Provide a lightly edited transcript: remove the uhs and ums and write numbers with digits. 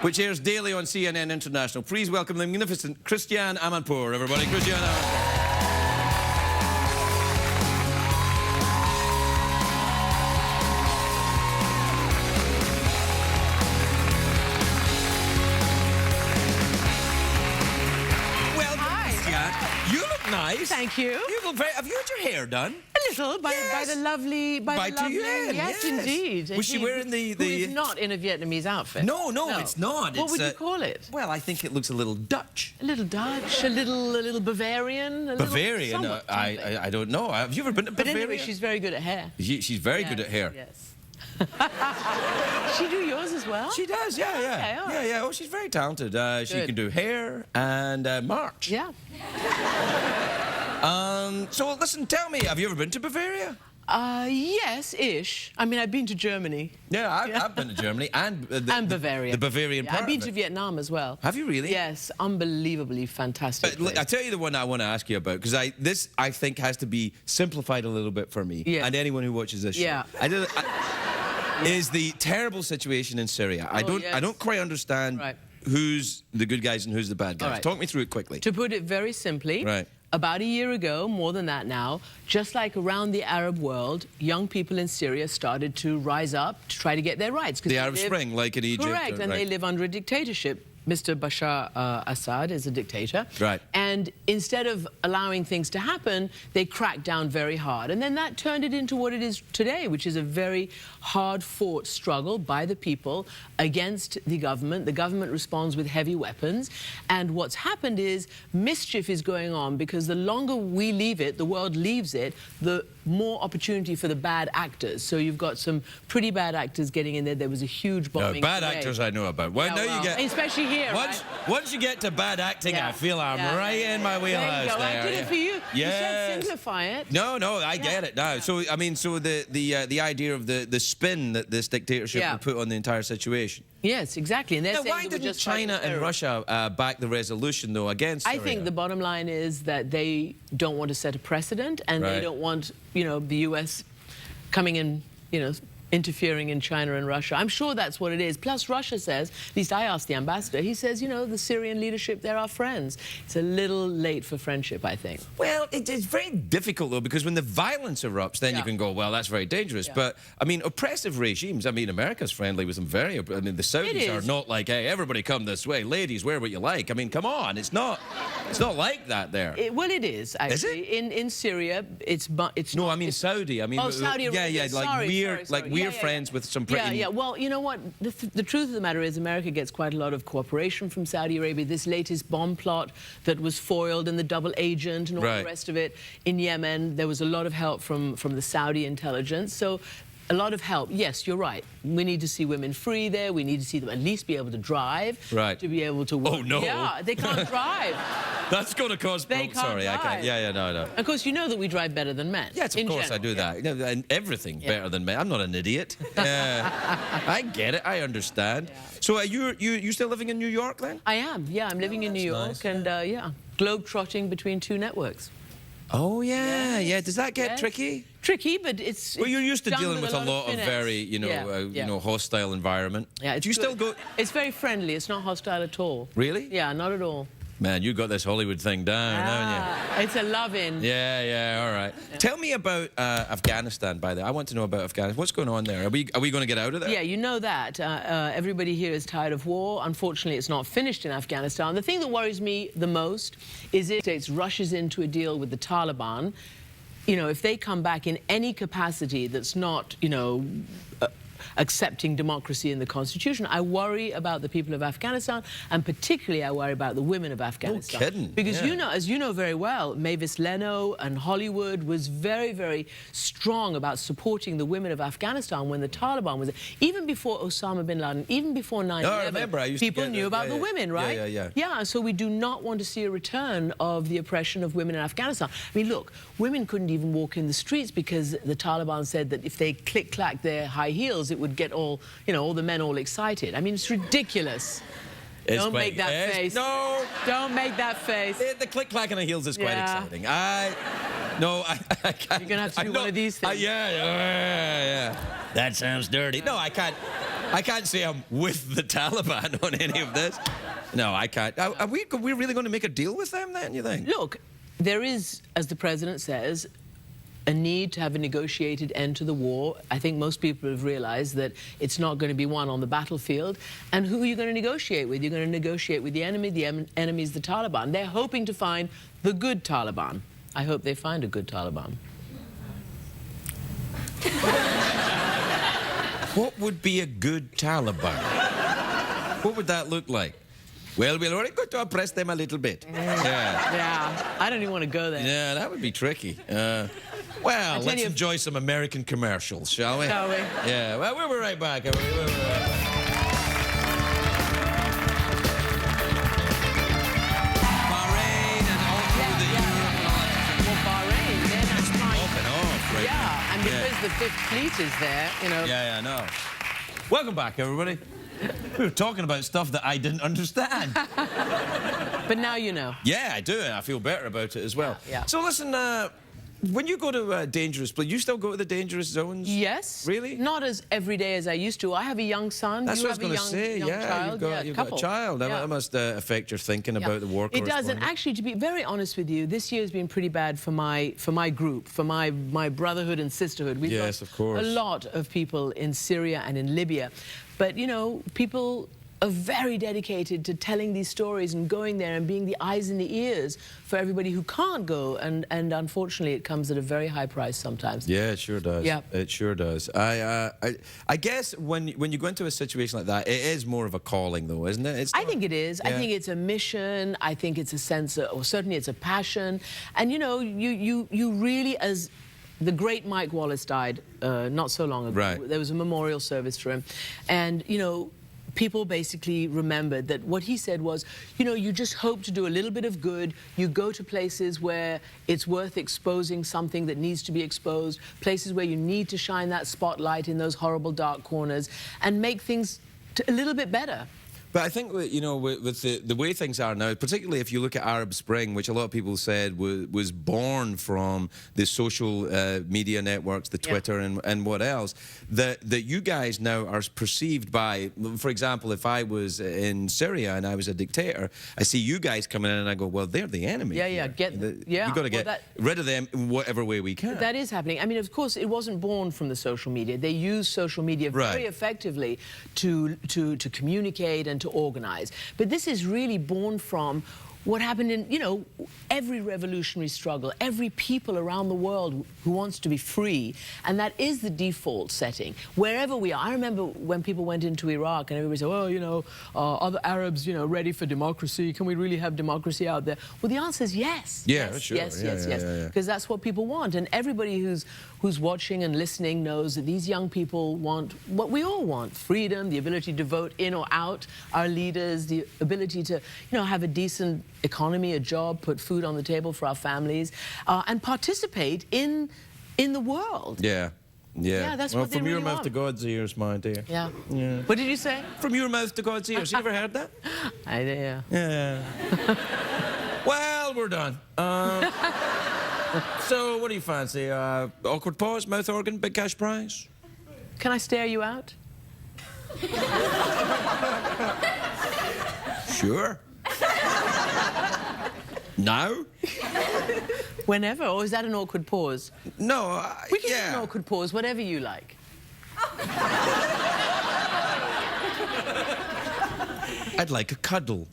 which airs daily on CNN International. Please welcome the magnificent Christiane Amanpour, everybody. Christiane Amanpour. You look nice. Thank you. You look very... Have you had your hair done? A little, by the lovely... By Tuyuen, yes, indeed. Was she wearing the... Who is not in a Vietnamese outfit. No, it's not. What would you call it? Well, I think it looks a little Dutch. A little Dutch, a little Bavarian. Bavarian? I don't know. Have you ever been to Bavaria? But anyway, she's very good at hair. She's very good at hair. Yes. She do yours as well? She does, yeah. Yeah. Oh, she's very talented. She can do hair and march. Yeah. So listen, tell me, have you ever been to Bavaria? Yes-ish. I mean, I've been to Germany. Yeah, I've been to Germany and Bavaria. The Bavarian part. I've been to Vietnam as well. Have you really? Yes, unbelievably fantastic. Look, I'll tell you the one I want to ask you about, because this, I think, has to be simplified a little bit for me and anyone who watches this show. Yeah. Is the terrible situation in Syria. I don't quite understand who's the good guys and who's the bad guys. Talk me through it quickly. To put it very simply, about a year ago, more than that now, just like around the Arab world, young people in Syria started to rise up to try to get their rights. The Arab Spring, like in Egypt. Correct, and they live under a dictatorship. Mr. Bashar Assad is a dictator. Right. And instead of allowing things to happen, they cracked down very hard. And then that turned it into what it is today, which is a very hard-fought struggle by the people against the government. The government responds with heavy weapons. And what's happened is mischief is going on, because the longer we leave it, the world leaves it, the more opportunity for the bad actors. So you've got some pretty bad actors getting in there. There was a huge bombing. Bad actors I know about. Well, now you get... Especially here, once you get to bad acting, I feel I'm right in my wheelhouse there. I did it for you. Yes. You said simplify it. No, I get it now. So, I mean, so the idea of the spin that this dictatorship would put on the entire situation. Yes, exactly. And now, why didn't China and Russia back the resolution, though, against Syria? I think the bottom line is that they don't want to set a precedent, and they don't want, you know, the U.S. coming in, you know, interfering in China and Russia. I'm sure that's what it is. Plus, Russia says, at least I asked the ambassador, he says, you know, the Syrian leadership, they're our friends. It's a little late for friendship, I think. Well, it's very difficult, though, because when the violence erupts, then you can go, well, that's very dangerous. But, I mean, oppressive regimes, I mean, America's friendly with them very... I mean, the Saudis are not like, hey, everybody come this way. Ladies, wear what you like. I mean, come on. It's not like that there. Well, it is, actually. Is it? In Syria, it's no, I mean Saudi. I mean... Oh, Saudi Arabia. We're friends with some pretty... Yeah. Well, you know what? The truth of the matter is America gets quite a lot of cooperation from Saudi Arabia. This latest bomb plot that was foiled and the double agent and all the rest of it in Yemen, there was a lot of help from the Saudi intelligence. So a lot of help. Yes, you're right. We need to see women free there. We need to see them at least be able to drive. Right. To be able to work. Oh, no. Yeah, they can't drive. That's going to cause problems. Sorry, I can't. Yeah, no. Of course, you know that we drive better than men. Yes, of course I do that. You know, and everything better than men. I'm not an idiot. I get it. I understand. Yeah. So are you still living in New York then? I am. Yeah, I'm living in New York and globe-trotting between two networks. Oh, yeah. Does that get tricky? Tricky, but it's... Well, you're used to dealing with a lot of very, you know, hostile environment. Yeah, do you still go... It's very friendly. It's not hostile at all. Really? Yeah, not at all. Man, you got this Hollywood thing down, haven't you? It's a love-in. Yeah, all right. Yeah. Tell me about Afghanistan, by the way. I want to know about Afghanistan. What's going on there? Are we going to get out of there? Yeah, you know that. Everybody here is tired of war. Unfortunately, it's not finished in Afghanistan. The thing that worries me the most is if the States rushes into a deal with the Taliban. You know, if they come back in any capacity that's not, you know, accepting democracy in the Constitution, I worry about the people of Afghanistan, and particularly I worry about the women of Afghanistan. No kidding. Because you know, as you know very well, Mavis Leno and Hollywood was very, very strong about supporting the women of Afghanistan when the Taliban was there. Even before Osama bin Laden, even before 9/11, people knew about the women, right? Yeah, so we do not want to see a return of the oppression of women in Afghanistan. I mean, look, women couldn't even walk in the streets because the Taliban said that if they click-clacked their high heels, it would get all, you know, all the men all excited. I mean, it's ridiculous. Don't make that face. No. Don't make that face. The click-clack on the heels is quite exciting. I can't. You're going to have to do one of these things. Yeah. That sounds dirty. No, I can't. I can't say I'm with the Taliban on any of this. No, I can't. Are we really going to make a deal with them then, you think? Look, there is, as the president says, a need to have a negotiated end to the war. I think most people have realized that it's not going to be won on the battlefield. And who are you going to negotiate with? You're going to negotiate with the enemy. The enemy is the Taliban. They're hoping to find the good Taliban. I hope they find a good Taliban. What would be a good Taliban? What would that look like? Well, we'll only go to oppress them a little bit. Yeah, I don't even want to go there. Yeah, that would be tricky. Well, let's enjoy some American commercials, shall we? Shall we? Yeah, well, we'll be right back. We'll be right back. Bahrain and all through the Europe and all that. Well, Bahrain, they're not trying... Off and off, right? Yeah, and because the Fifth Fleet is there, you know... Yeah, I know. Welcome back, everybody. We were talking about stuff that I didn't understand. But now you know. Yeah, I do, and I feel better about it as well. Yeah. So listen, when you go to dangerous places, you still go to the dangerous zones? Yes. Really? Not as every day as I used to. I have a young son. That's you what I was going to say. Young Yeah, child. you've got a child. That must affect your thinking about the war It does, and actually, to be very honest with you, this year has been pretty bad for my group, for my brotherhood and sisterhood. We've got of course. a lot of people in Syria and in Libya. But, you know, people are very dedicated to telling these stories and going there and being the eyes and the ears for everybody who can't go. And unfortunately, it comes at a very high price sometimes. Yeah, it sure does. Yeah. It sure does. I guess when you go into a situation like that, it is more of a calling, though, isn't it? I think it is. Yeah. I think it's a mission. I think it's a sense of, or certainly it's a passion. And, you know, you really, as the great Mike Wallace died not so long ago. Right. There was a memorial service for him. And, you know, people basically remembered that what he said was, you know, you just hope to do a little bit of good. You go to places where it's worth exposing something that needs to be exposed, places where you need to shine that spotlight in those horrible dark corners and make things a little bit better. But I think, you know, with the way things are now, particularly if you look at Arab Spring, which a lot of people said was born from the social media networks, the Twitter and what else, that you guys now are perceived by, for example, if I was in Syria and I was a dictator, I see you guys coming in and I go, well, they're the enemy. Yeah, You've got to get rid of them in whatever way we can. That is happening. I mean, of course, it wasn't born from the social media. They use social media very effectively to communicate and to organize. But this is really born from what happened in, you know, every revolutionary struggle, every people around the world who wants to be free, and that is the default setting, wherever we are. I remember when people went into Iraq and everybody said, oh, you know, are the Arabs, you know, ready for democracy? Can we really have democracy out there? Well, the answer is yes. Yeah, yes, sure. Yes, because that's what people want. And everybody who's watching and listening knows that these young people want what we all want: freedom, the ability to vote in or out our leaders, the ability to, you know, have a decent economy, a job, put food on the table for our families, and participate in the world. Yeah. Yeah, that's what they from your really mouth want. to God's ears, my dear. Yeah. What did you say? From your mouth to God's ears. You ever heard that? I did, yeah. Yeah. Well, we're done. So, what do you fancy? Awkward pause, mouth organ, big cash prize? Can I stare you out? Sure. Now? Whenever, or is that an awkward pause? No, We can do an awkward pause, whatever you like. I'd like a cuddle.